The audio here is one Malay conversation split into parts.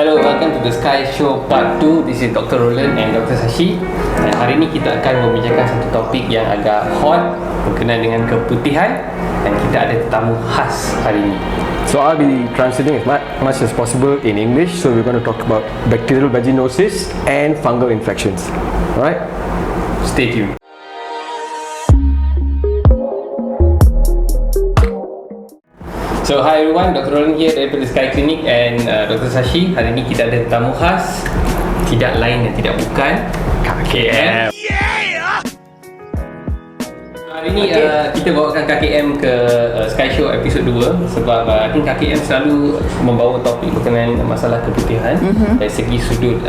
Hello, welcome to the Sky Show Part 2. This is Dr. Roland and Dr. Sashi. Dan hari ini kita akan membincangkan satu topik yang agak hot berkenaan dengan keputihan, dan kita ada tetamu khas hari ini. So I'll be translating as much as possible in English. So we're going to talk about bacterial vaginosis and fungal infections. Alright? Stay tuned. So hi everyone, Dr. Roland here daripada Sky Clinic and Dr. Sashi. Hari ini kita ada tetamu khas, tidak lain dan tidak bukan KKM. Hari ini kita bawakan KKM ke Sky Show episod 2 sebab I think KKM selalu membawa topik berkenaan masalah keputihan dari segi sudut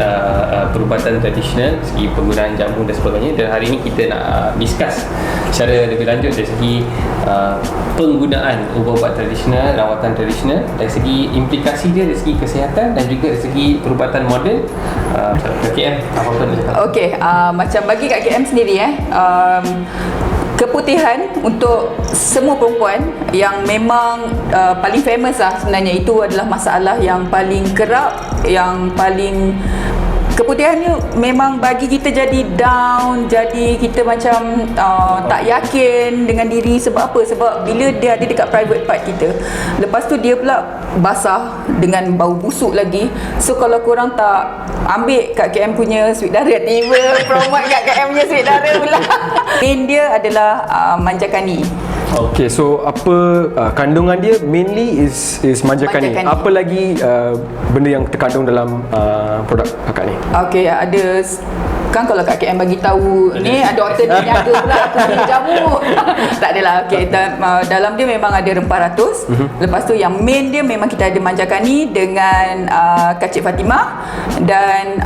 perubatan tradisional, segi penggunaan jamu dan sebagainya. Dan hari ini kita nak discuss secara lebih lanjut dari segi penggunaan ubat-ubat tradisional, rawatan tradisional, dari segi implikasi dia dari segi kesihatan dan juga dari segi perubatan moden. KKM, apa-apa nak cakap? Okey, macam bagi Kak KM sendiri keputihan untuk semua perempuan yang memang paling famous lah sebenarnya, itu adalah masalah yang paling kerap, yang paling keputihan ni memang bagi kita jadi down, jadi kita macam tak yakin dengan diri. Sebab apa? Sebab bila dia ada dekat private part kita, lepas tu dia pula basah dengan bau busuk lagi. So kalau korang tak ambil Kak KM punya sweet dara, tiba promote Kak KM punya sweet dara pula. Main dia adalah manjakani. Okay, so apa kandungan dia mainly is manjakani. Apa lagi benda yang terkandung dalam produk kakak ni? Okay, ada kan kalau Kak KM bagi tahu ni doktor ni ada pula aku beli jamu. Tak adalah. Okey, dalam dia memang ada rempah ratus. Lepas tu yang main dia memang kita ada manjakani dengan kacip Fatimah dan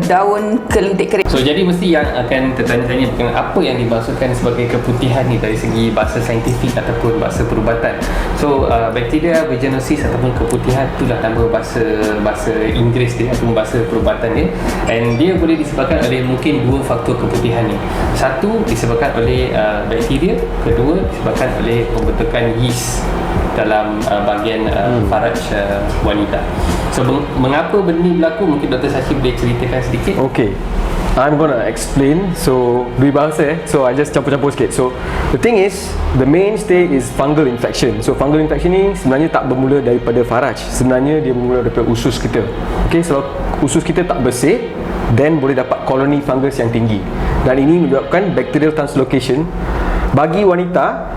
daun kelentik kering. So jadi mesti yang akan tertanya-tanya bukan apa yang dimaksudkan sebagai keputihan ni dari segi bahasa saintifik ataupun bahasa perubatan. So bacteria vaginosis ataupun keputihan itulah nama bahasa Inggeris dia ataupun bahasa perubatan dia, and dia boleh disebabkan oleh mungkin dua faktor keputihan ni. Satu disebabkan oleh bakteria, kedua disebabkan oleh pembentukan yeast dalam bahagian faraj wanita. So mengapa benda ni berlaku, mungkin Dr. Sashi boleh ceritakan sedikit? Okay, I'm gonna explain. So dua bahasa so I just campur-campur sikit. So the thing is, the mainstay is fungal infection. So fungal infection ni sebenarnya tak bermula daripada faraj. Sebenarnya dia bermula daripada usus kita. Okay, so usus kita tak bersih, then boleh dapat koloni fungus yang tinggi, dan ini menyebabkan bacterial translocation. Bagi wanita,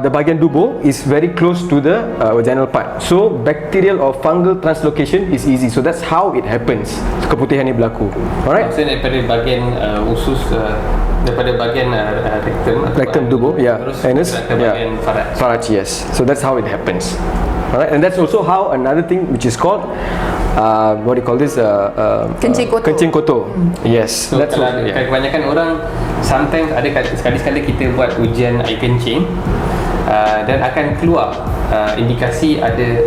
the bahagian tubuh is very close to the vaginal part, so bacterial or fungal translocation is easy. So that's how it happens, keputihan ni berlaku. Alright, maksudnya daripada bahagian usus, daripada bahagian rectum tubuh, terus ke bahagian faraj, yes. So that's how it happens. Alright, and that's also how another thing which is called what do you call this? Kencing kotor. Kencing kotor. Yes. So that's kalau kebanyakan orang, sometimes ada sekali-sekala kita buat ujian air kencing dan akan keluar indikasi ada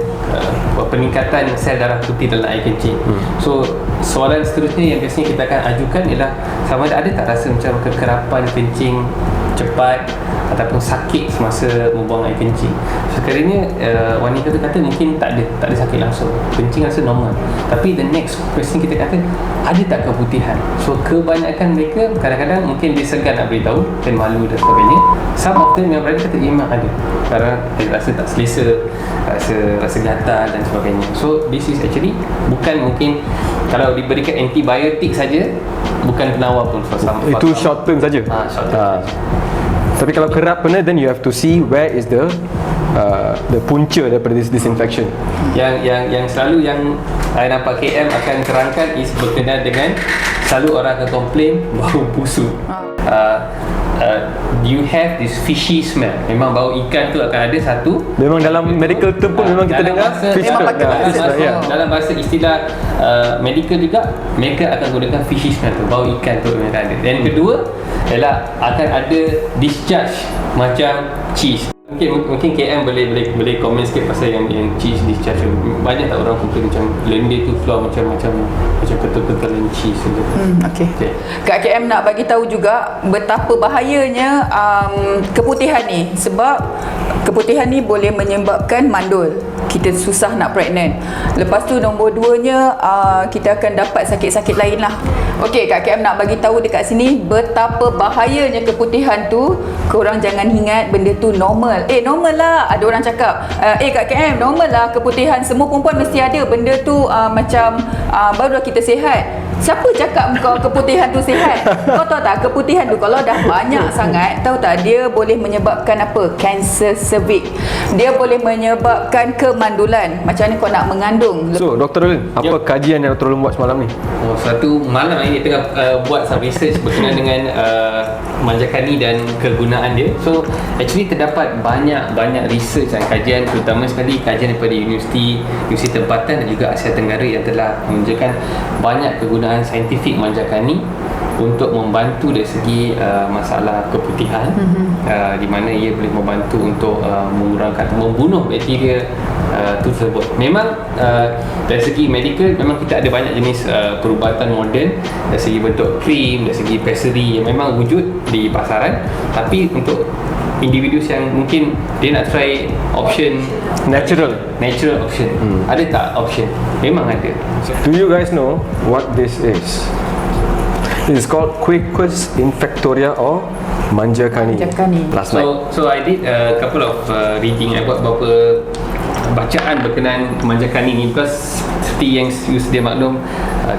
peningkatan sel darah putih dalam air kencing. So soalan seterusnya yang biasanya kita akan ajukan ialah sama ada tak rasa macam kekerapan kencing cepat ataupun sakit semasa membuang air kencing. Sekiranya wanita tu kata mungkin tak ada sakit langsung, kencing rasa normal, tapi the next question kita kata ada tak keputihan. So kebanyakan mereka kadang-kadang mungkin dia segan nak beritahu dan malu dan sebagainya. Some of them yang berada kata memang ada, kerana dia rasa tak selesa, rasa gatal dan sebagainya. So this is actually bukan, mungkin kalau diberikan antibiotik saja bukan penawar pun for some. Itu short term saja. Short term. Tapi kalau kerap benar, then you have to see where is the punca daripada this infection. Yang selalu yang saya nampak KM akan terangkan is berkenaan dengan selalu orang akan komplain bau busuk. You have this fishy smell. Memang bau ikan tu akan ada satu. Memang dalam medical term pun memang kita dengar fish smell. Dalam bahasa istilah medical juga mereka akan gunakan fishy smell tu, bau ikan tu mereka ada. Dan kedua ialah akan ada discharge macam cheese. Mungkin KM boleh komen sikit pasal yang cheese discharge. Banyak tak orang komplain macam lendir tu keluar macam ketul-ketulan cheese tu. Okay. Kak KM nak bagi tahu juga betapa bahayanya keputihan ni, sebab keputihan ni boleh menyebabkan mandul. Kita susah nak pregnant. Lepas tu nombor 2-nya kita akan dapat sakit-sakit lain lah. Okey, Kak KM nak bagi tahu dekat sini betapa bahayanya keputihan tu. Korang jangan ingat benda tu normal. Normal lah. Ada orang cakap, Kak KM, normal lah keputihan. Semua perempuan mesti ada benda tu, macam barulah kita sihat. Siapa cakap kau keputihan tu sihat? Kau tahu tak, keputihan tu kalau dah banyak sangat, tahu tak, dia boleh menyebabkan apa? Kanser cervix. Dia boleh menyebabkan kemandulan. Macam mana kau nak mengandung? So Dr. Rolin, apa kajian yang Dr. Rolin buat semalam ni? Satu malam ini tengah buat some research berkenaan dengan manjakani dan kegunaan dia. So actually terdapat banyak research dan kajian, terutama sekali kajian daripada universiti tempatan dan juga Asia Tenggara yang telah menunjukkan banyak kegunaan saintifik manjakani untuk membantu dari segi masalah keputihan, di mana ia boleh membantu untuk membunuh bakteria tersebut. Memang dari segi medical memang kita ada banyak jenis perubatan moden dari segi bentuk krim, dari segi pessary yang memang wujud di pasaran, tapi untuk individu yang mungkin dia nak try option natural option, ada tak option? Memang ada. Do you guys know what this is? This is called Quercus infectoria or manjakani. Last night. So I did a couple of reading. I buat beberapa bacaan berkenaan manjakani ni, because seperti yang you sedia maklum,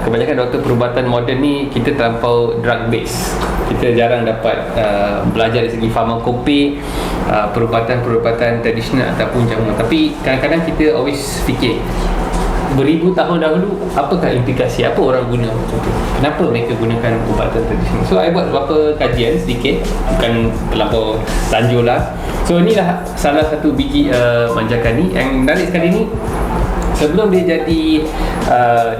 kebanyakan doktor perubatan moden ni kita terlampau drug based. Kita jarang dapat belajar dari segi farmakope, perubatan tradisional ataupun jamu. Tapi kadang-kadang kita always fikir beribu tahun dahulu, apakah implikasi, apa orang guna macam tu, kenapa mereka gunakan ubatan tradisional. So I buat beberapa kajian sedikit, bukan terlampau lanjur lah. So inilah salah satu biji manjakani. Yang menarik sekali ni, sebelum dia jadi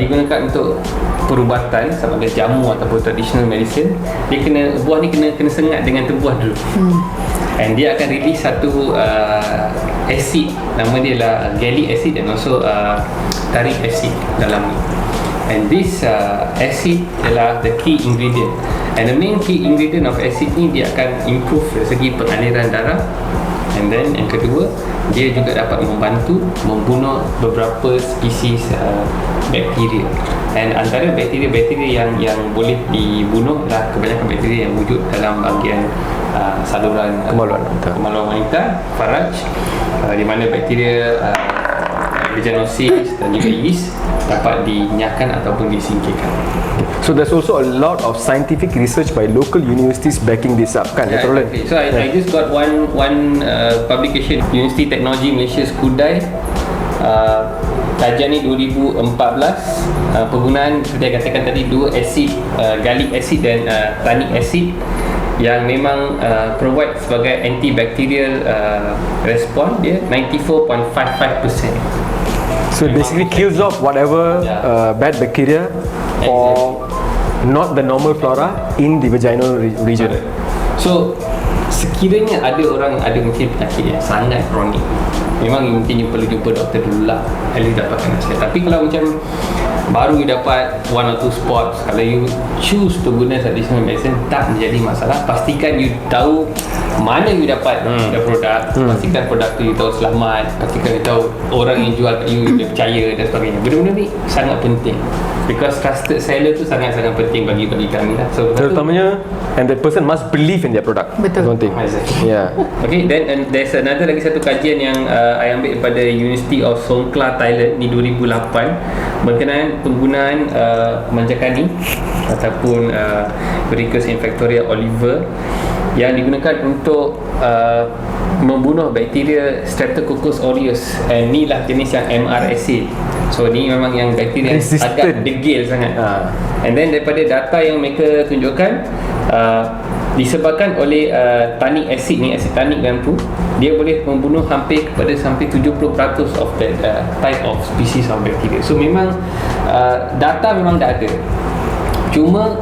digunakan untuk perubatan sama ada jamu ataupun traditional medicine, dia buah ni kena sengat dengan tebuah dulu. And dia akan release satu acid, nama dia lah gallic acid dan also taric acid dalam ni. And this acid adalah the key ingredient. And the main key ingredient of acid ni, dia akan improve dari segi pengaliran darah. And then yang kedua, dia juga dapat membantu membunuh beberapa spesies bakteria. And antara bakteria yang boleh dibunuh adalah kebanyakan bakteria yang wujud dalam bahagian saluran kemaluan wanita, faraj, di mana bakteria vaginosis dan juga yeast dapat dinyahkan ataupun disingkirkan. So there's also a lot of scientific research by local universities backing this up, kan? Yeah, exactly. So I just got one publication, University Technology Malaysia Skudai. Kajian ni 2014, penggunaan seperti yang katakan tadi, dua asid, gallic acid dan tannic acid, yang memang provide sebagai antibacterial respon dia 94.55%. So it basically kills off whatever bad bacteria or not the normal flora in the vaginal region. So sekiranya ada orang ada mungkin penyakit yang sangat kronik, memang mungkin you perlu jumpa doktor dulu lah, at least dapatkan nasihat. Tapi kalau macam baru you dapat one or two spots, kalau you choose to guna traditional medicine, tak menjadi masalah. Pastikan you tahu mana you dapat the produk, pastikan produk tu you tahu selamat, pastikan you tahu orang yang jual kat you dia percaya dan sebagainya. Benda-benda ni sangat penting, because trusted seller tu sangat-sangat penting bagi kami lah. So terutamanya, and that person must believe in their product. Betul. Don't think. Yeah. Okay, then there's another lagi satu kajian yang I ambil daripada University of Songkhla, Thailand ni 2008, berkenaan penggunaan manjakani ataupun Quercus infectoria oliver yang digunakan untuk membunuh bakteria Streptococcus aureus. And ni lah jenis yang MRSA. So ni memang yang bakteria yang agak degil sangat. And then daripada data yang mereka tunjukkan, disebabkan oleh tannic acid ni, acid tannic dalam tu, dia boleh membunuh hampir 70% of that type of species of bacteria. So memang data memang dah ada, cuma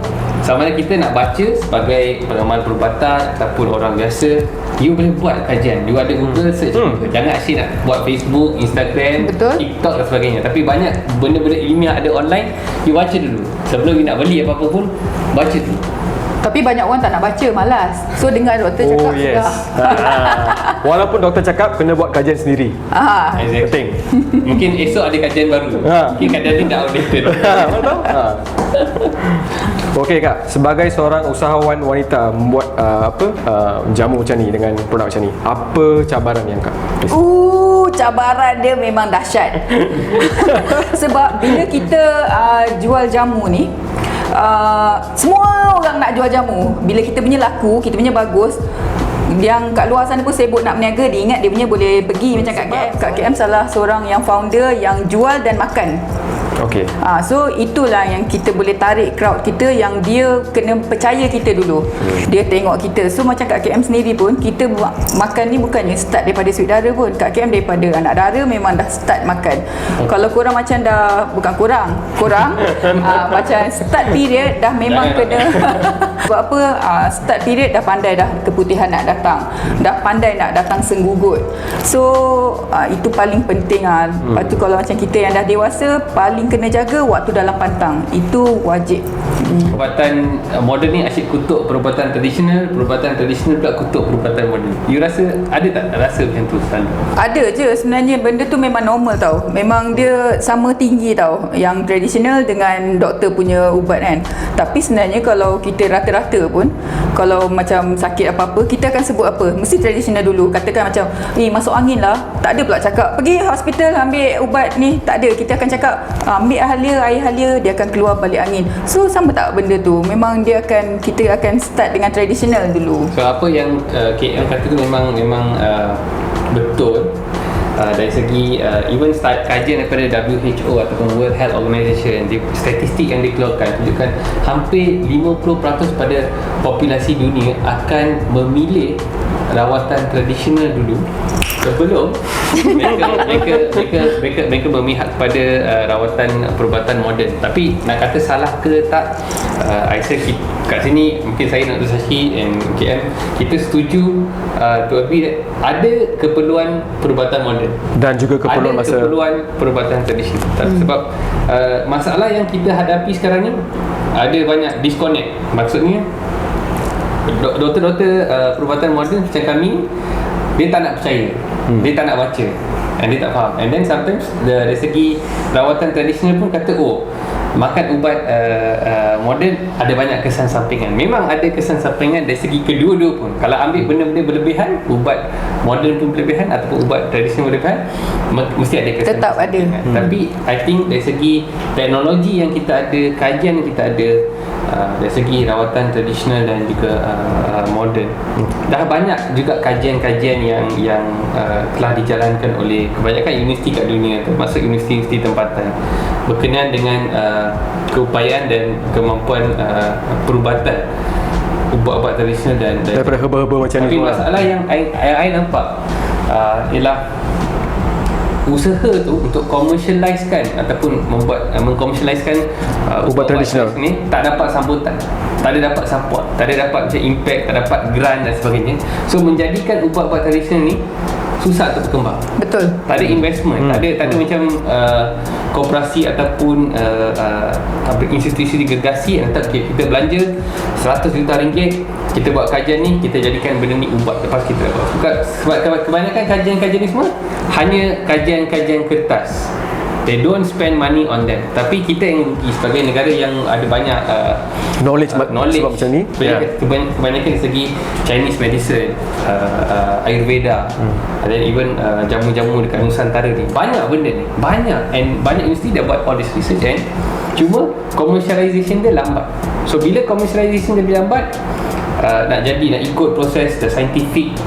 Sama ada kita nak baca sebagai pengamal perubatan ataupun orang biasa, you boleh buat kajian. You ada Google search. Jangan asyik nak buat Facebook, Instagram, Betul. TikTok dan sebagainya. Tapi banyak benda-benda ilmiah ada online, you baca dulu. Sebelum you nak beli apa-apa pun, baca dulu. Tapi banyak orang tak nak baca, malas. So dengar doktor cakap sudah. Walaupun doktor cakap kena buat kajian sendiri. Exactly. Penting. Mungkin esok ada kajian baru. Mungkin kajian ni dah outdated. Betul? Okey Kak, sebagai seorang usahawan wanita membuat jamu macam ni dengan produk macam ni, apa cabaran yang Kak? Cabaran dia memang dahsyat. Sebab bila kita jual jamu ni, semua orang nak jual jamu. Bila kita punya laku, kita punya bagus, yang kat luar sana pun sibuk nak berniaga, dia ingat dia punya boleh pergi macam kat KM. Kat KM salah seorang yang founder yang jual dan makan. Okey. So itulah yang kita boleh tarik crowd kita, yang dia kena percaya kita dulu. Dia tengok kita. So macam kat KM sendiri pun, kita makan ni bukannya start daripada sweet dara pun. Kat KM daripada anak dara memang dah start makan. Kalau korang macam dah, bukan korang macam start period dah memang kena sebab apa, start period dah pandai dah keputihan nak datang, dah pandai nak datang senggugut. So itu paling penting. Lepas tu kalau macam kita yang dah dewasa, paling kena jaga waktu dalam pantang. Itu wajib. Perubatan moden ni asyik kutuk perubatan tradisional pula kutuk perubatan moden. You rasa ada tak rasa macam tu selalu? Ada je sebenarnya, benda tu memang normal tau. Memang dia sama tinggi tau, yang tradisional dengan doktor punya ubat kan. Tapi sebenarnya kalau kita rata-rata pun, kalau macam sakit apa-apa, kita akan sebut apa? Mesti tradisional dulu. Katakan macam, masuk angin lah, tak ada pula cakap pergi hospital ambil ubat ni. Tak ada. Kita akan cakap ambil air halia, dia akan keluar balik angin. So sama tak benda tu? Memang kita akan start dengan tradisional dulu. So apa yang KM kata tu memang betul. Dari segi even start kajian daripada WHO ataupun World Health Organization, statistik yang dikeluarkan tunjukkan hampir 50% pada populasi dunia akan memilih rawatan tradisional dulu sebelum mereka memihak kepada rawatan perubatan moden. Tapi nak kata salah ke tak, I rasa kat sini mungkin saya nak Sashi and KM, kita setuju to agree that ada keperluan perubatan moden dan juga keperluan keperluan perubatan tradisional. Sebab masalah yang kita hadapi sekarang ni ada banyak disconnect. Maksudnya doktor-doktor perubatan moden macam kami, dia tak nak percaya, dia tak nak baca, and dia tak faham. And then sometimes dari segi rawatan tradisional pun kata, makan ubat moden ada banyak kesan sampingan. Memang ada kesan sampingan dari segi kedua-dua pun. Kalau ambil benda-benda berlebihan, ubat moden pun berlebihan ataupun ubat tradisional berlebihan, mesti ada kesan tetap sampingan. ada. Tapi I think dari segi teknologi yang kita ada, kajian yang kita ada, dari segi rawatan tradisional dan juga moden, dah banyak juga kajian-kajian yang telah dijalankan oleh kebanyakan universiti kat dunia, termasuk universiti-universiti tempatan, berkenaan dengan keupayaan dan kemampuan perubatan ubat-ubat tradisional dan daripada herba-herba macam ni. Tapi masalah yang I nampak ialah usaha tu untuk komersialiskan ataupun mengkomersialiskan ubat tradisional ni tak dapat sambutan, tak ada dapat support, tak ada dapat macam impact, tak dapat grant dan sebagainya. So menjadikan ubat-ubat tradisional ni susah untuk berkembang. Betul. Tak ada investment, tak ada macam koperasi ataupun institusi gergasi yang kata kita belanja 100 juta ringgit, kita buat kajian ni, kita jadikan benda ni ubat, lepas kita dapat. Sebab kebanyakan kajian-kajian ni semua hanya kajian-kajian kertas. They don't spend money on them. Tapi kita yang rugi sebagai negara yang ada banyak knowledge sebab macam ni. Kebanyakan dari segi Chinese medicine, Ayurveda, dan even jamu-jamu dekat Nusantara ni. Banyak benda ni, banyak. And banyak universiti dah buat all this research, and cuma commercialization dia lambat. So bila commercialization dia lambat, nak ikut proses the scientific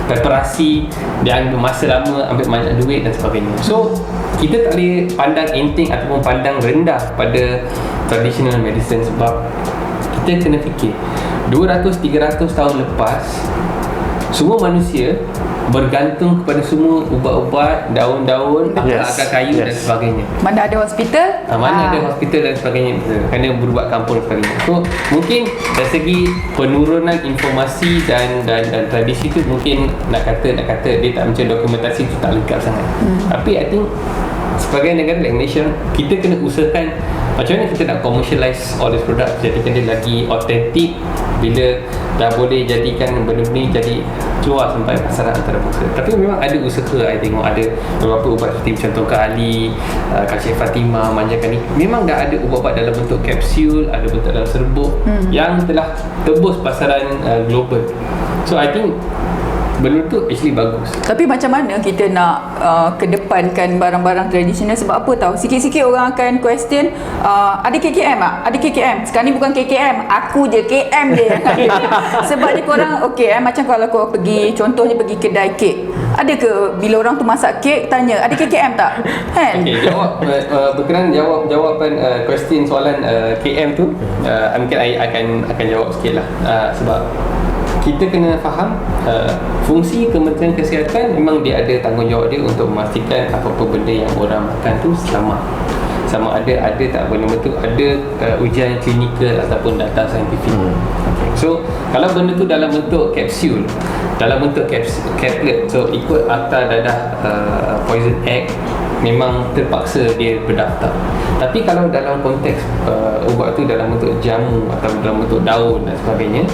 preparasi, dia ambil masa lama, ambil banyak duit dan sebagainya. So kita tak boleh pandang enteng ataupun pandang rendah pada traditional medicine, sebab kita kena fikir 200-300 tahun lepas semua manusia bergantung kepada semua ubat-ubat, daun-daun, akar-akar kayu dan sebagainya. Mana ada hospital? Mana ada hospital dan sebagainya, kerana berubat kampung dan sebagainya. So mungkin dari segi penurunan informasi dan tradisi tu mungkin nak kata dia tak macam dokumentasi tu tak lengkap sangat. Tapi I think sebagai negara like Malaysia, kita kena usahakan macam mana kita nak commercialize all this product jadikan dia lagi authentic. Bila dah boleh jadikan benda ni jadi keluar sampai pasaran antarabangsa. Tapi memang ada usaha, I tengok ada beberapa ubat seperti contoh Kak Ali, Kak Syed Fatimah, manjakan ni, memang dah ada ubat-ubat dalam bentuk kapsul, ada bentuk dalam serbuk yang telah tembus pasaran global. So I think benda tu actually bagus. Tapi macam mana kita nak kedepankan barang-barang tradisional? Sebab apa tahu, sikit-sikit orang akan question, ada KKM tak? Ada KKM. Sekarang ni bukan KKM, aku je KM dia. Sebab dia korang macam kalau kau pergi, contohnya pergi kedai kek, ada ke bila orang tu masak kek tanya ada KKM tak? Kan? Okay, jawab berkenaan jawapan question soalan KM tu, mungkin I akan jawab sikit lah. Sebab kita kena faham fungsi Kementerian Kesihatan memang dia ada tanggungjawab dia untuk memastikan apa-apa benda yang orang makan tu selamat. Sama ada tak benda tu ada ujian klinikal ataupun data saintifik. So kalau benda tu dalam bentuk kapsul, dalam bentuk caplet, so ikut Akta Dadah Poison Act, memang terpaksa dia berdaftar. Tapi kalau dalam konteks ubat tu dalam bentuk jamu atau dalam bentuk daun dan sebagainya,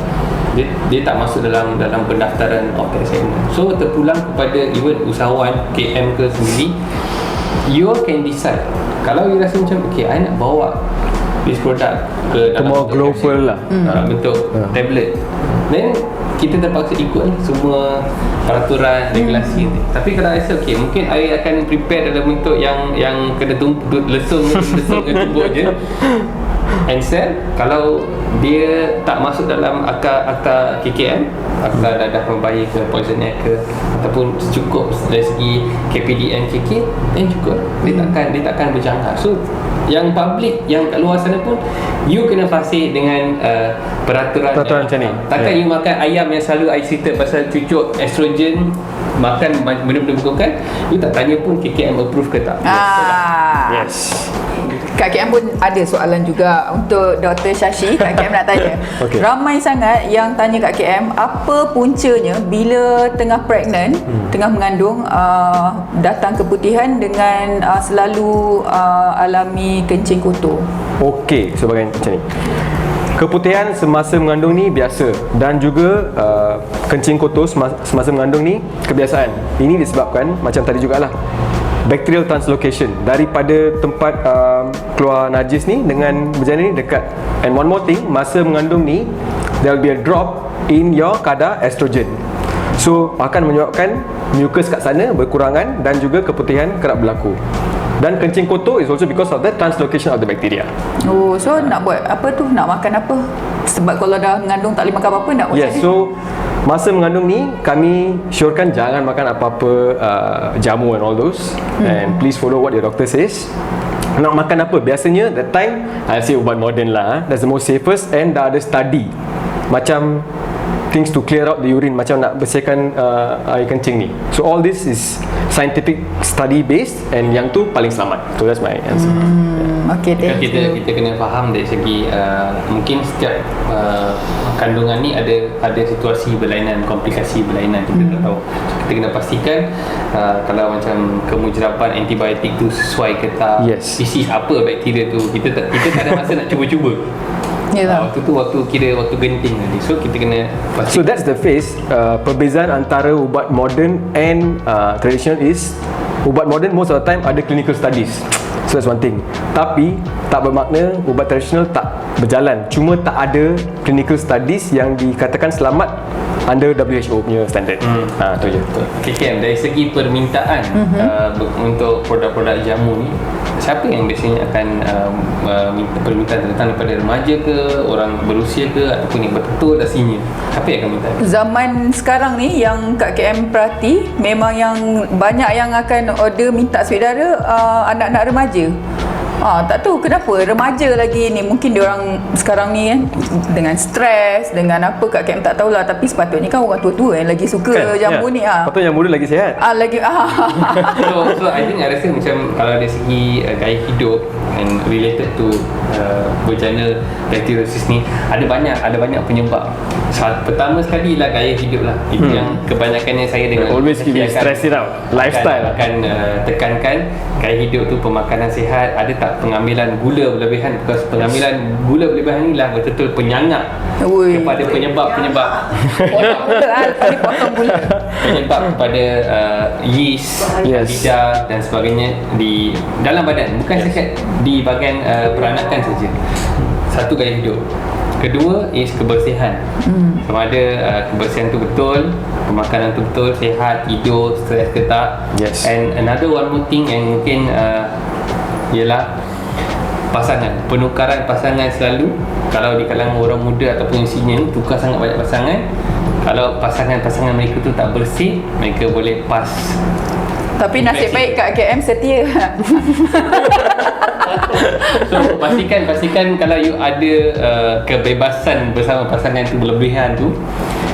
dia tak masuk dalam pendaftaran of tax segment. So terpulang kepada even usahawan KM ke sendiri, you can decide. Kalau you rasa macam I nak bawa this product ke dalam more global lah, bentuk tablet, then kita terpaksa ikut semua peraturan regulasi ni. Tapi kalau I rasa mungkin I akan prepare dalam bentuk yang kena lesung tumbuk je and sell. Kalau dia tak masuk dalam akta KKM, Akta Dadah Membahayakan ke Poison Act ke, ataupun cukup dari segi KPDN KK, then cukup. Dia takkan berjangka. So yang public yang kat luar sana pun you kena fasih dengan peraturan macam ni. Takkan you makan ayam yang selalu I cerita pasal cucuk estrogen, makan benda-benda bukan, you tak tanya pun KKM approve ke tak. Yes. Kak KM pun ada soalan juga untuk Dr. Shashi. Kak KM nak tanya. Ramai sangat yang tanya Kak KM, apa puncanya bila tengah pregnant, tengah mengandung, datang keputihan dengan selalu alami kencing kotor. Okey, sebagai macam ni. Keputihan semasa mengandung ni biasa, dan juga kencing kotor semasa mengandung ni kebiasaan. Ini disebabkan macam tadi jugalah, bacterial translocation daripada tempat keluar najis ni dengan berjana ni dekat. And one more thing, masa mengandung ni there will be a drop in your kadar estrogen, so akan menyebabkan mucus kat sana berkurangan dan juga keputihan kerap berlaku. Dan kencing kotor is also because of the translocation of the bacteria. So nak buat apa tu? Nak makan apa? Sebab kalau dah mengandung tak boleh makan apa-apa, nak buat Yes, so masa mengandung ni kami syorkan jangan makan apa-apa jamu and all those, and please follow what your doctor says. Nak makan apa? Biasanya that time I say ubat moden lah, that's the most safest, and dah ada study macam things to clear out the urine, macam nak bersihkan air kencing ni. So all this is scientific study based, and yang tu paling selamat. So that's my answer. Okay, thank you. Kita kena faham dari segi mungkin setiap kandungan ni ada situasi berlainan, komplikasi berlainan, kita tak tahu. So, kita kena pastikan kalau macam kemujraban antibiotik tu sesuai ke tak, species apa bakteria tu, kita tak ada masa nak cuba-cuba. Waktu tu waktu genting tadi. So kita kena pastikan. So that's the phase. Perbezaan antara ubat moden and traditional is, ubat moden most of the time ada clinical studies. So that's one thing. Tapi tak bermakna ubat tradisional tak berjalan. Cuma tak ada clinical studies yang dikatakan selamat under WHO punya standard. Tu je. KKM, dari segi permintaan untuk produk-produk jamu ni, siapa yang biasanya akan minta permintaan, datang daripada remaja ke, orang berusia ke, ataupun yang betul dah senior? Siapa yang akan minta? Zaman sekarang ni yang Kak KM perhati, memang yang banyak yang akan order minta saudara anak-anak remaja. Tak tahu kenapa remaja lagi ni, mungkin diorang sekarang ni kan dengan stres, dengan apa kat KM tak tahulah, tapi sepatutnya kan orang tua-tua yang lagi suka jamu ni. Patutnya yang muda lagi sihat. So I think I rasa macam kalau dari segi gaya hidup and related to vaginal bacteriosis ni, ada banyak penyebab. Pertama sekali lah gaya hidup lah. Itu yang kebanyakannya saya dengan always keep stress it out. Lifestyle akan tekankan gaya hidup tu, pemakanan sihat, ada tak pengambilan gula berlebihan, because pengambilan gula berlebihan ni lah betul-betul penyangak kepada penyebab penyebab kepada yeast, lidah dan sebagainya di dalam badan, bukan sekat di bahagian peranakan saja. Satu, gaya hidup. Kedua is kebersihan. Sama ada kebersihan tu betul, pemakanan tu betul, sihat, tidur, stres ke tak. And another one more thing yang mungkin ialah pasangan. Penukaran pasangan selalu, kalau di kalangan orang muda ataupun yang senior ni, tukar sangat banyak pasangan. Kalau pasangan mereka tu tak bersih, mereka boleh pas. Tapi nasib baik kat KM setia. So pastikan kalau you ada kebebasan bersama pasangan tu berlebihan tu,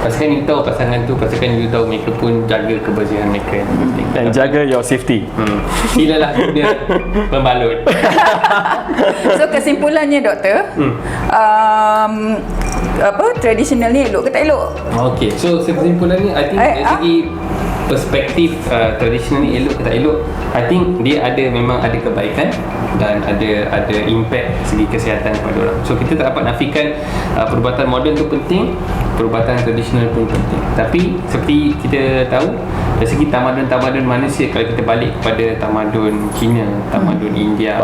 pastikan you tahu pasangan tu, pastikan you tahu mereka pun jaga kebersihan mereka. Dan jaga your safety. Silalah guna pembalut. So kesimpulannya doktor, tradisional ni elok ke tak elok? Okay, so kesimpulannya I think dari segi perspektif tradisional ni elok ke tak elok, I think dia memang ada kebaikan dan ada impact segi kesihatan kepada orang. So kita tak dapat nafikan perubatan moden tu penting, perubatan tradisional pun penting. Tapi seperti kita tahu, dari segi tamadun manusia, kalau kita balik kepada tamadun China, tamadun India,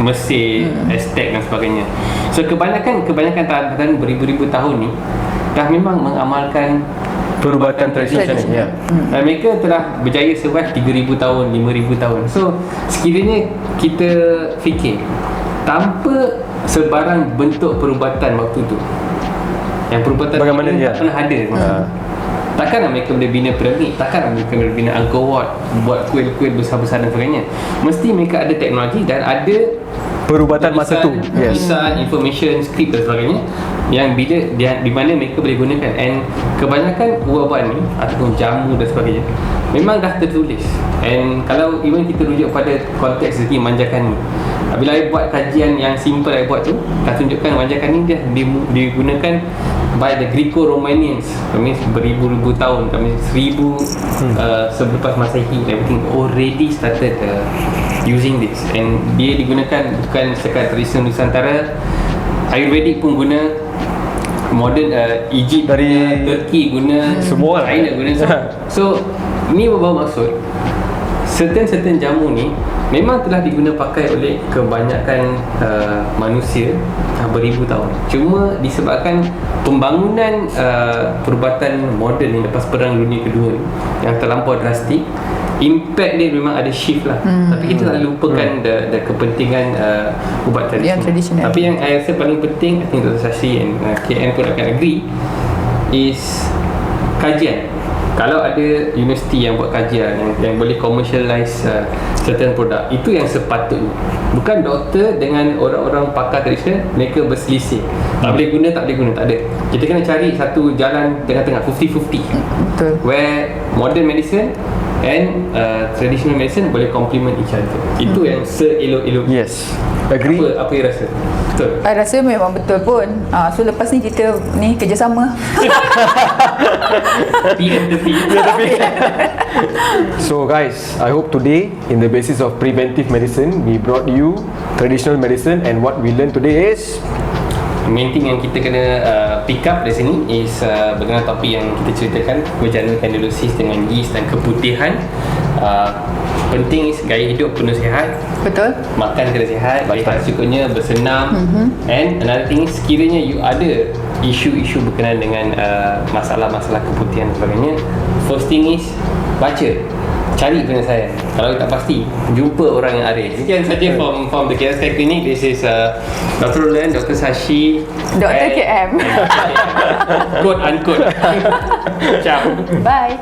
Mesir, Aztec dan sebagainya, so kebanyakan tamadun beribu-ribu tahun ni dah memang mengamalkan perubatan tradisional. Dan mereka telah berjaya survive 3,000 tahun, 5,000 tahun. So sekiranya kita fikir tanpa sebarang bentuk perubatan waktu tu, yang perubatan bagaimana tak pernah ada, takkan mereka boleh bina piramid, takkan mereka boleh bina Angkor Wat, buat kuil-kuil besar-besar dan sebagainya. Mesti mereka ada teknologi dan ada perubatan masa tu, tulisan, information, skrip dan sebagainya, yang di mana mereka boleh gunakan. And kebanyakan ubat-ubat ni ataupun jamu dan sebagainya memang dah tertulis. And kalau even kita rujuk pada konteks segi manjakan ni, bila saya buat kajian yang simple saya buat tu, dah tunjukkan manjakan ni dia digunakan by the Greco-Romanians, kami beribu-ribu tahun, kami 1000 selepas Masehi, everything already started using this. And dia digunakan bukan sekat tradisional Nusantara, Ayurvedic pun guna, modern Egypt dari Turki guna, semua China guna. So ini berbawa maksud certain jamu ni memang telah diguna pakai oleh kebanyakan manusia beribu tahun. Cuma disebabkan pembangunan perubatan moden ni lepas Perang Dunia Kedua ni yang terlampau drastik, impact dia memang ada shift lah. Tapi kita tak lupakan the kepentingan ubat tradisional. Tapi yang saya rasa paling penting, I think Dr. Shashi and KM pun akan agree, is kajian. Kalau ada universiti yang buat kajian yang boleh commercialize certain produk, itu yang sepatutnya. Bukan doktor dengan orang-orang pakar tradisional mereka berselisih, tak boleh guna, tak ada. Kita kena cari satu jalan tengah-tengah, 50-50. Betul. Where modern medicine and traditional medicine boleh complement each other. Itu yang seelok-elok. Yes, agree. Apa you rasa? Betul? Saya rasa memang betul pun. So lepas ni kita kerjasama. So guys, I hope today in the basis of preventive medicine, we brought you traditional medicine, and what we learned today is main thing yang kita kena pick up dari sini is berkenaan topik yang kita ceritakan, vaginal candidiasis dengan yeast dan keputihan. Penting is gaya hidup penuh sihat. Betul. Makan kena sihat, lihat secukupnya, bersenam. And another thing is, sekiranya you ada isu-isu berkenaan dengan masalah-masalah keputihan dan sebagainya, first thing is baca, cari penyelesaian. Kalau tak pasti, jumpa orang yang arif. Sekian saja from the KL Sky Clinic. This is Dr. Roland, Dr. Shashi, Dr. KM. Quote unquote. Ciao. Bye.